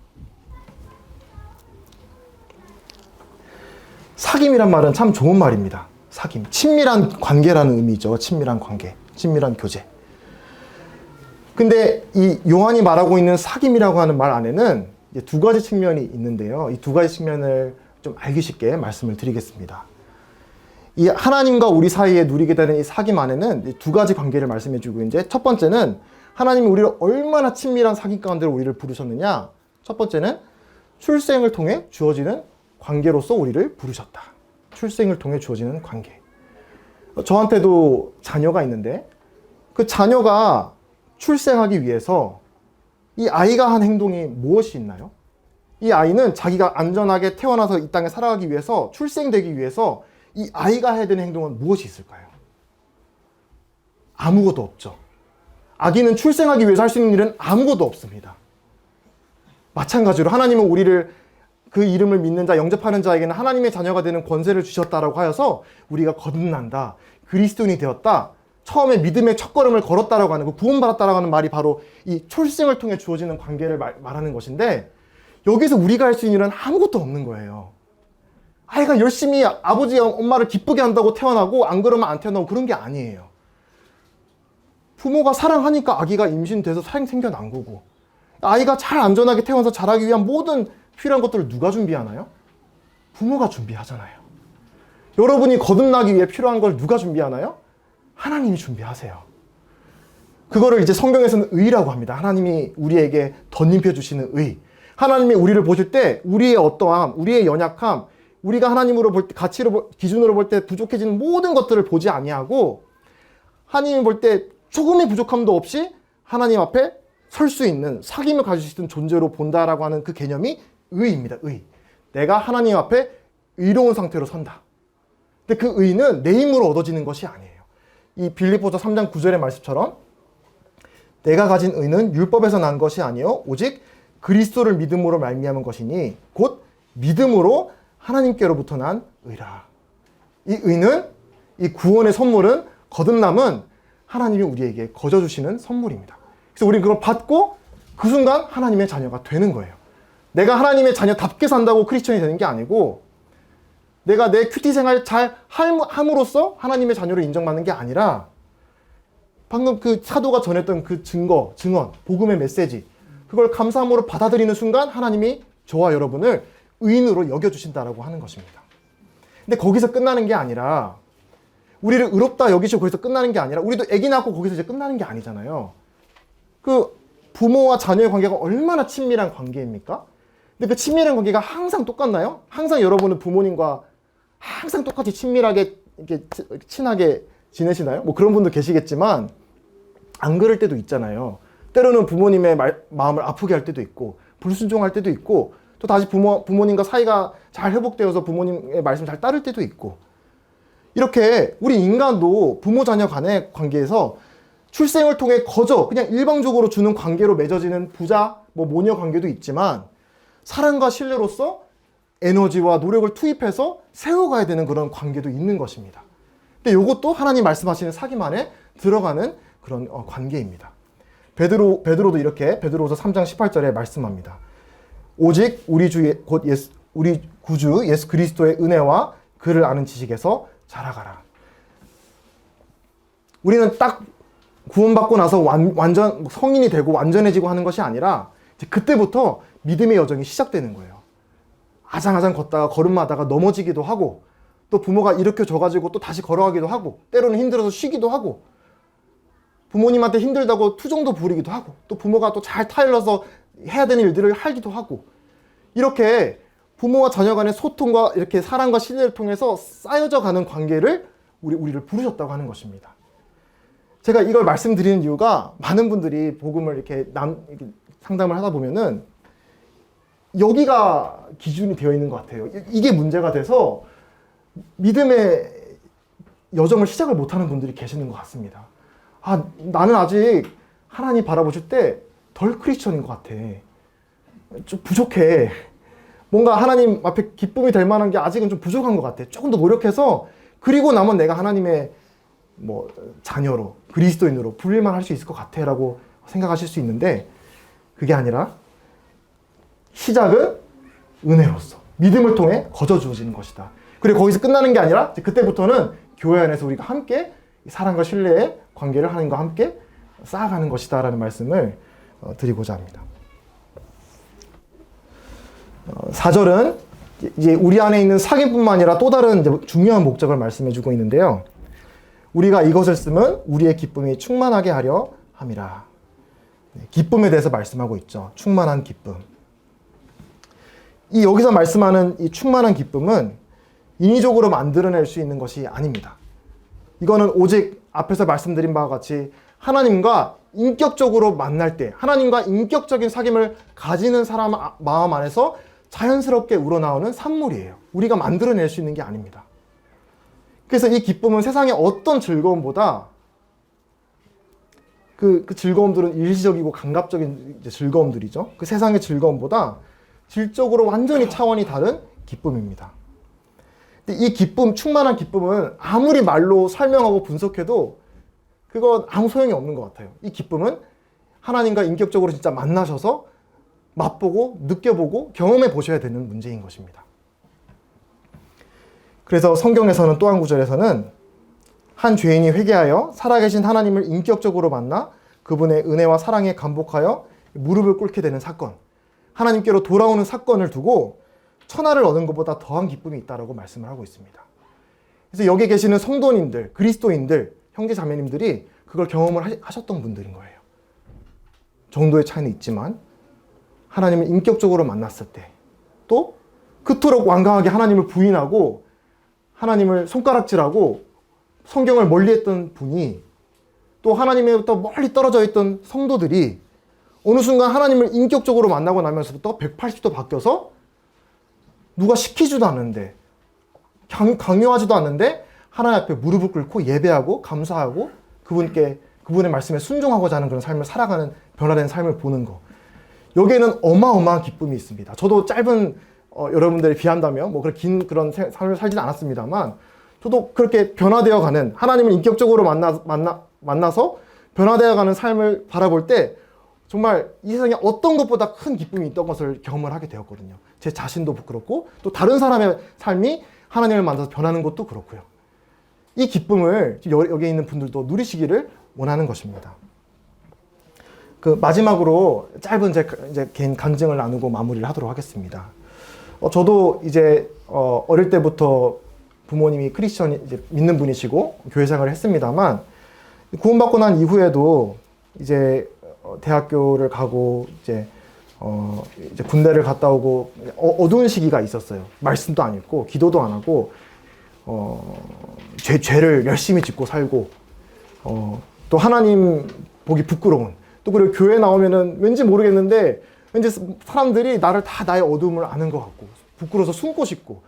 사귐이란 말은 참 좋은 말입니다. 사귐, 친밀한 관계라는 의미죠. 친밀한 관계, 친밀한 교제. 근데 이 요한이 말하고 있는 사귐이라고 하는 말 안에는 이제 두 가지 측면이 있는데요. 이 두 가지 측면을 좀 알기 쉽게 말씀을 드리겠습니다. 이 하나님과 우리 사이에 누리게 되는 이 사귐 안에는 두 가지 관계를 말씀해 주고, 이제 첫 번째는 하나님이 우리를 얼마나 친밀한 사귐 가운데로 우리를 부르셨느냐. 첫 번째는 출생을 통해 주어지는 관계로서 우리를 부르셨다. 출생을 통해 주어지는 관계. 저한테도 자녀가 있는데 그 자녀가 출생하기 위해서 이 아이가 한 행동이 무엇이 있나요? 이 아이는 자기가 안전하게 태어나서 이 땅에 살아가기 위해서, 출생되기 위해서 이 아이가 해야 되는 행동은 무엇이 있을까요? 아무것도 없죠. 아기는 출생하기 위해서 할 수 있는 일은 아무것도 없습니다. 마찬가지로 하나님은 우리를, 그 이름을 믿는 자, 영접하는 자에게는 하나님의 자녀가 되는 권세를 주셨다라고 하여서 우리가 거듭난다, 그리스도인이 되었다, 처음에 믿음의 첫걸음을 걸었다라고 하는, 그 구원받았다라고 하는 말이 바로 이 출생을 통해 주어지는 관계를 말하는 것인데, 여기서 우리가 할 수 있는 일은 아무것도 없는 거예요. 아이가 열심히 아버지 엄마를 기쁘게 한다고 태어나고 안 그러면 안 태어나고 그런 게 아니에요. 부모가 사랑하니까 아기가 임신돼서 생겨난 거고, 아이가 잘 안전하게 태어나서 자라기 위한 모든 필요한 것들을 누가 준비하나요? 부모가 준비하잖아요. 여러분이 거듭나기 위해 필요한 걸 누가 준비하나요? 하나님이 준비하세요. 그거를 이제 성경에서는 의라고 합니다. 하나님이 우리에게 덧입혀 주시는 의. 하나님이 우리를 보실 때 우리의 어떠함, 우리의 연약함, 우리가 하나님으로 볼 때, 가치로, 기준으로 볼 때 부족해지는 모든 것들을 보지 아니하고, 하나님이 볼 때 조금의 부족함도 없이 하나님 앞에 설 수 있는, 사귐을 가질 수 있는 존재로 본다라고 하는 그 개념이 의입니다. 의. 내가 하나님 앞에 의로운 상태로 선다. 근데 그 의는 내 힘으로 얻어지는 것이 아니에요. 이 빌립보서 3장 9절의 말씀처럼 내가 가진 의는 율법에서 난 것이 아니요 오직 그리스도를 믿음으로 말미암은 것이니 곧 믿음으로 하나님께로부터 난 의라. 이 의는, 이 구원의 선물은, 거듭남은 하나님이 우리에게 거저주시는 선물입니다. 그래서 우리는 그걸 받고 그 순간 하나님의 자녀가 되는 거예요. 내가 하나님의 자녀답게 산다고 크리스천이 되는 게 아니고, 내가 내 큐티 생활 잘 함으로써 하나님의 자녀로 인정받는 게 아니라, 방금 그 사도가 전했던 그 증언, 복음의 메시지, 그걸 감사함으로 받아들이는 순간 하나님이 저와 여러분을 의인으로 여겨주신다라고 하는 것입니다. 근데 거기서 끝나는 게 아니라, 우리를 의롭다 여기시고 거기서 끝나는 게 아니라, 우리도 아기 낳고 거기서 이제 끝나는 게 아니잖아요. 그 부모와 자녀의 관계가 얼마나 친밀한 관계입니까? 근데 그 친밀한 관계가 항상 똑같나요? 항상 여러분은 부모님과 항상 똑같이 친밀하게, 이렇게 친하게 지내시나요? 뭐 그런 분도 계시겠지만, 안 그럴 때도 있잖아요. 때로는 부모님의 마음을 아프게 할 때도 있고, 불순종할 때도 있고, 또 다시 부모님과 사이가 잘 회복되어서 부모님의 말씀 잘 따를 때도 있고, 이렇게 우리 인간도 부모 자녀 간의 관계에서 출생을 통해 그냥 일방적으로 주는 관계로 맺어지는 부자, 모녀 관계도 있지만, 사랑과 신뢰로서 에너지와 노력을 투입해서 세워가야 되는 그런 관계도 있는 것입니다. 근데 이것도 하나님 말씀하시는 사귐 안에 들어가는 그런 관계입니다. 베드로도 이렇게 베드로서 3장 18절에 말씀합니다. 오직 우리 구주 예수 그리스도의 은혜와 그를 아는 지식에서 자라가라. 우리는 딱 구원받고 나서 완전 성인이 되고 완전해지고 하는 것이 아니라, 이제 그때부터 믿음의 여정이 시작되는 거예요. 아장아장 걷다가 걸음마다가 넘어지기도 하고, 또 부모가 일으켜줘가지고 또 다시 걸어가기도 하고, 때로는 힘들어서 쉬기도 하고, 부모님한테 힘들다고 투정도 부리기도 하고, 또 부모가 또 잘 타일러서 해야 되는 일들을 하기도 하고, 이렇게 부모와 자녀 간의 소통과 이렇게 사랑과 신뢰를 통해서 쌓여져 가는 관계를 우리를 부르셨다고 하는 것입니다. 제가 이걸 말씀드리는 이유가, 많은 분들이 복음을 이렇게 상담을 하다 보면은 여기가 기준이 되어 있는 것 같아요. 이게 문제가 돼서 믿음의 여정을 시작을 못하는 분들이 계시는 것 같습니다. 나는 아직 하나님 바라보실 때 덜 크리스천인 것 같아. 좀 부족해. 뭔가 하나님 앞에 기쁨이 될 만한 게 아직은 좀 부족한 것 같아. 조금 더 노력해서, 그리고 나면 내가 하나님의 뭐 자녀로 그리스도인으로 부를만 할 수 있을 것 같아라고 생각하실 수 있는데 그게 아니라 시작은 은혜로서 믿음을 통해 거저 주어지는 것이다. 그리고 거기서 끝나는 게 아니라 그때부터는 교회 안에서 우리가 함께 사랑과 신뢰의 관계를 하나님과 함께 쌓아가는 것이다 라는 말씀을 드리고자 합니다. 4절은 이제 우리 안에 있는 사귐뿐만 아니라 또 다른 이제 중요한 목적을 말씀해 주고 있는데요. 우리가 이것을 쓰면 우리의 기쁨이 충만하게 하려 함이라. 기쁨에 대해서 말씀하고 있죠. 충만한 기쁨. 이 여기서 말씀하는 이 충만한 기쁨은 인위적으로 만들어낼 수 있는 것이 아닙니다. 이거는 오직 앞에서 말씀드린 바와 같이 하나님과 인격적으로 만날 때, 하나님과 인격적인 사귐을 가지는 사람 마음 안에서 자연스럽게 우러나오는 산물이에요. 우리가 만들어낼 수 있는 게 아닙니다. 그래서 이 기쁨은 세상의 어떤 즐거움보다 그 즐거움들은 일시적이고 감각적인 즐거움들이죠. 그 세상의 즐거움보다 질적으로 완전히 차원이 다른 기쁨입니다. 근데 이 기쁨, 충만한 기쁨은 아무리 말로 설명하고 분석해도 그건 아무 소용이 없는 것 같아요. 이 기쁨은 하나님과 인격적으로 진짜 만나셔서 맛보고 느껴보고 경험해 보셔야 되는 문제인 것입니다. 그래서 성경에서는 또 한 구절에서는 한 죄인이 회개하여 살아계신 하나님을 인격적으로 만나 그분의 은혜와 사랑에 감복하여 무릎을 꿇게 되는 사건, 하나님께로 돌아오는 사건을 두고 천하를 얻은 것보다 더한 기쁨이 있다고 말씀을 하고 있습니다. 그래서 여기 계시는 성도님들, 그리스도인들, 형제 자매님들이 그걸 경험을 하셨던 분들인 거예요. 정도의 차이는 있지만 하나님을 인격적으로 만났을 때, 또 그토록 완강하게 하나님을 부인하고 하나님을 손가락질하고 성경을 멀리했던 분이, 또 하나님으로부터 멀리 떨어져 있던 성도들이 어느 순간 하나님을 인격적으로 만나고 나면서부터 180도 바뀌어서 누가 시키지도 않는데, 강요하지도 않는데 하나님 앞에 무릎을 꿇고 예배하고 감사하고 그분의 말씀에 순종하고자 하는 그런 삶을 살아가는 변화된 삶을 보는 거. 여기에는 어마어마한 기쁨이 있습니다. 저도 짧은 여러분들이 비한다면 뭐 긴 그런 삶을 살지는 않았습니다만, 저도 그렇게 변화되어가는, 하나님을 인격적으로 만나서 변화되어가는 삶을 바라볼 때 정말 이 세상에 어떤 것보다 큰 기쁨이 있던 것을 경험을 하게 되었거든요. 제 자신도 그렇고 또 다른 사람의 삶이 하나님을 만나서 변하는 것도 그렇고요. 이 기쁨을 여기 있는 분들도 누리시기를 원하는 것입니다. 그 마지막으로 짧은 제 개인 간증을 나누고 마무리를 하도록 하겠습니다. 저도 이제 어릴 때부터 부모님이 크리스천이 이제 믿는 분이시고 교회 생활을 했습니다만, 구원받고 난 이후에도 이제 대학교를 가고 이제 군대를 갔다 오고 어두운 시기가 있었어요. 말씀도 안 읽고 기도도 안 하고 죄를 열심히 짓고 살고 또 하나님 보기 부끄러운, 또 그리고 교회 나오면은 왠지 모르겠는데 왠지 사람들이 나를 다 나의 어두움을 아는 것 같고 부끄러워서 숨고 싶고,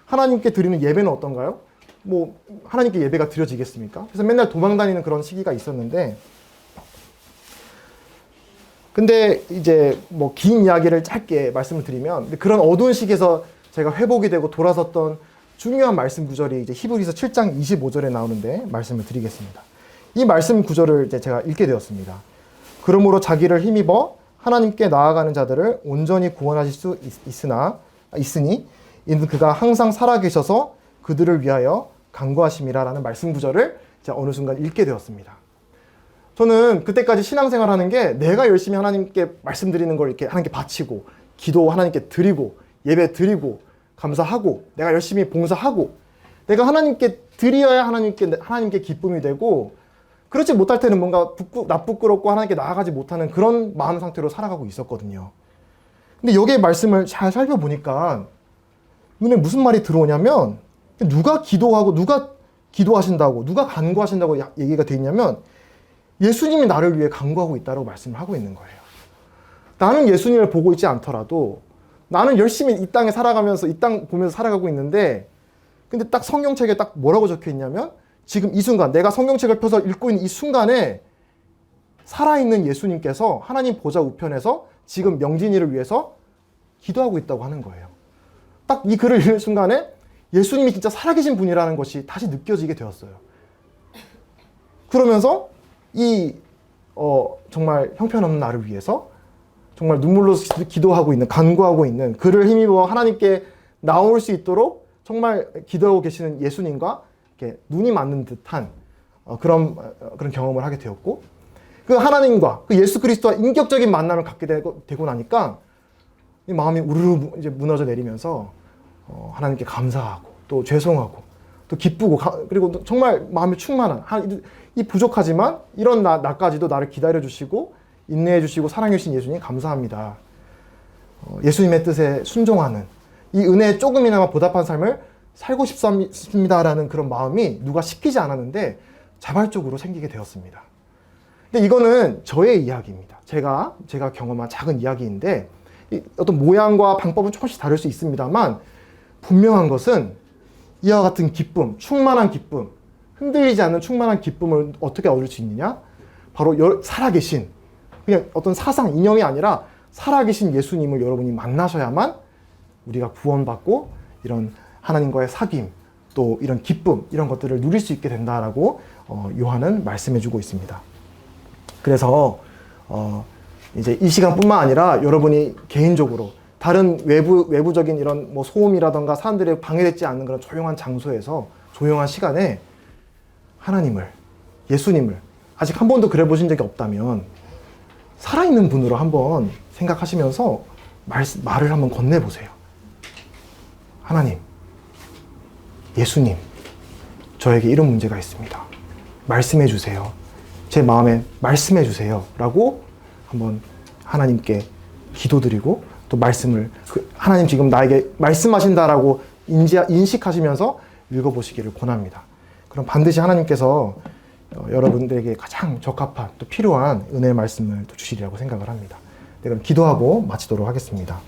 하나님께 드리는 예배는 어떤가요? 뭐 하나님께 예배가 드려지겠습니까? 그래서 맨날 도망다니는 그런 시기가 있었는데, 근데 이제 뭐 긴 이야기를 짧게 말씀을 드리면, 그런 어두운 시기에서 제가 회복이 되고 돌아섰던 중요한 말씀 구절이 이제 히브리서 7장 25절에 나오는데 말씀을 드리겠습니다. 이 말씀 구절을 이제 제가 읽게 되었습니다. 그러므로 자기를 힘입어 하나님께 나아가는 자들을 온전히 구원하실 수 있으니 이는 그가 항상 살아계셔서 그들을 위하여 간구하심이라라는 말씀 구절을 제가 어느 순간 읽게 되었습니다. 저는 그때까지 신앙생활 하는 게 내가 열심히 하나님께 말씀드리는 걸 이렇게 하나님께 바치고 기도 하나님께 드리고 예배 드리고 감사하고 내가 열심히 봉사하고 내가 하나님께 드려야 하나님께 기쁨이 되고, 그렇지 못할 때는 뭔가 부끄럽고 하나님께 나아가지 못하는 그런 마음 상태로 살아가고 있었거든요. 근데 여기에 말씀을 잘 살펴보니까 눈에 무슨 말이 들어오냐면, 누가 기도하고 누가 기도하신다고 누가 간구하신다고 얘기가 돼 있냐면 예수님이 나를 위해 간구하고 있다고 말씀을 하고 있는 거예요. 나는 예수님을 보고 있지 않더라도 나는 열심히 이 땅에 살아가면서 이 땅 보면서 살아가고 있는데, 근데 딱 성경책에 딱 뭐라고 적혀 있냐면, 지금 이 순간 내가 성경책을 펴서 읽고 있는 이 순간에 살아있는 예수님께서 하나님 보좌 우편에서 지금 명진이를 위해서 기도하고 있다고 하는 거예요. 딱 이 글을 읽는 순간에 예수님이 진짜 살아계신 분이라는 것이 다시 느껴지게 되었어요. 그러면서 정말 형편없는 나를 위해서 정말 눈물로 기도하고 있는, 간구하고 있는, 그를 힘입어 하나님께 나올 수 있도록 정말 기도하고 계시는 예수님과 이렇게 눈이 맞는 듯한 그런 경험을 하게 되었고, 그 하나님과 그 예수 그리스도와 인격적인 만남을 갖게 되고 나니까 이 마음이 우르르 이제 무너져 내리면서 하나님께 감사하고 또 죄송하고 또 기쁘고 그리고 정말 마음이 충만한, 이 부족하지만 이런 나까지도 나를 기다려 주시고 인내해 주시고 사랑해 주신 예수님 감사합니다. 예수님의 뜻에 순종하는 이 은혜에 조금이나마 보답한 삶을 살고 싶습니다라는 그런 마음이 누가 시키지 않았는데 자발적으로 생기게 되었습니다. 근데 이거는 저의 이야기입니다. 제가 경험한 작은 이야기인데 어떤 모양과 방법은 조금씩 다를 수 있습니다만 분명한 것은 이와 같은 기쁨, 충만한 기쁨, 흔들리지 않는 충만한 기쁨을 어떻게 얻을 수 있느냐? 바로 살아계신, 그냥 어떤 사상, 이념이 아니라 살아계신 예수님을 여러분이 만나셔야만 우리가 구원받고 이런 하나님과의 사귐, 또 이런 기쁨, 이런 것들을 누릴 수 있게 된다라고 요한은 말씀해주고 있습니다. 그래서 이제 이 시간뿐만 아니라 여러분이 개인적으로 다른 외부적인 이런 뭐 소음이라던가 사람들의 방해되지 않는 그런 조용한 장소에서 조용한 시간에 하나님을, 예수님을 아직 한 번도 그래 보신 적이 없다면 살아있는 분으로 한번 생각하시면서 말을 한번 건네보세요. 하나님, 예수님, 저에게 이런 문제가 있습니다. 말씀해 주세요. 제 마음에 말씀해 주세요. 라고 한번 하나님께 기도드리고 또 말씀을 하나님 지금 나에게 말씀하신다라고 인식하시면서 읽어보시기를 권합니다. 그럼 반드시 하나님께서 여러분들에게 가장 적합한 또 필요한 은혜의 말씀을 또 주시리라고 생각을 합니다. 네, 그럼 기도하고 마치도록 하겠습니다.